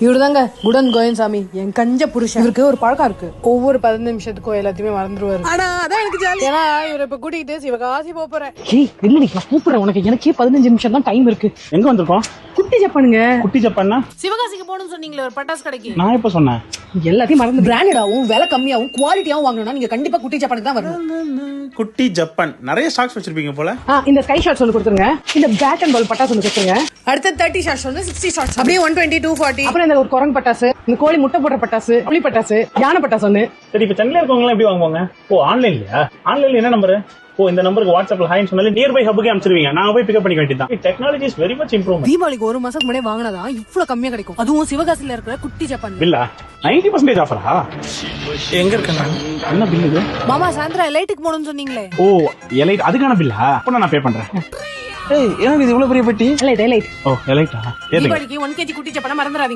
இவருதாங்க குடன் கோயன்சாமி, என் கஞ்ச புருஷன். இவருக்கு ஒரு பழக்கம் இருக்கு, ஒவ்வொரு 15 நிமிஷத்துக்கும் எல்லாத்தையுமே மறந்துருவாரு. ஆனா அதான் எனக்கு ஜாலி. ஏன்னா இவரை இப்ப கூட்டிகிட்டு சிவகாசி போறேன். இல்ல நான் கூப்பிடுறேன், உனக்கு எனக்கே 15 நிமிஷம் தான் டைம் இருக்கு. எங்க வந்திருக்கோம்? குட்டி ஜப்பானுங்க. குட்டி ஜப்பான்னா சிவகாசிக்கு போகணும்னு சொன்னீங்களே ஒரு பட்டாசு கடைக்கு. நான் எப்ப சொன்னேன்? எல்லாத்தையும் மறந்து பிராண்டடாவும் விலை கம்மியாவும் குவாலிட்டியாவும் வாங்கணும்னா நீங்க கண்டிப்பா குட்டி ஜப்பானுக்கு தான் வரணும். குட்டி ஜப்பான் நிறைய ஸ்டாக்ஸ் வச்சிருப்பீங்க போல. இந்த ஸ்கை ஷாட்ஸ் ஒன்று கொடுத்துருங்க, இந்த பேட் அண்ட் பால் பட்டாசு ஒன்று கொடுத்துருங்க. அடுத்த 30 ஷாட்ஸ் வந்து 60 ஷாட்ஸ், அப்படியே 120 240. அப்புறம் இந்த ஒரு குரங்கு பட்டாசு, இந்த கோழி முட்டை போடுற பட்டாசு, புளி பட்டாசு, யானை பட்டாசு ஒன்று. சரி, இப்ப சென்னையில இருக்கவங்க எப்படி வாங்குவாங்க? ஓ ஆன்லைன்லயா? ஆன்லைன்ல என்ன நம்பர்? ஓ இந்த நம்பருக்கு வாட்ஸ்அப்ல ஹாய்னு சொன்னாலே நியர்பை ஹப்புக்கே அனுப்பிச்சிருவீங்க, நான் போய் பிக்கப் பண்ணிக்க வேண்டியதான். Technology is very much improvement. தீபாவளிக்கு ஒரு மாசத்துக்கு முன்னாடி வாங்கினதான் இவ்வளவு கம்மியா கிடைக்கும், அதுவும் சிவகாசில இருக்கிற குட்டி ஜப்பான். பில்லா 90% ஆஃபரா? எங்க இருக்கேன்? என்ன பில் இது? மாமா சாயந்தரம் எலைட்டுக்கு போகணும்னு சொன்னீங்களே. ஓ எலைட், அதுக்கான பில்லா? அப்ப நான் பே பண்றேன். ஏய், எனக்கு இது இவ்வளவு பெரிய பெட்டி. எலைட். ஓ எலைட்டா? தீபாவளிக்கு 1 kg குட்டி ஜப்பானை மறந்துடாதீங்க.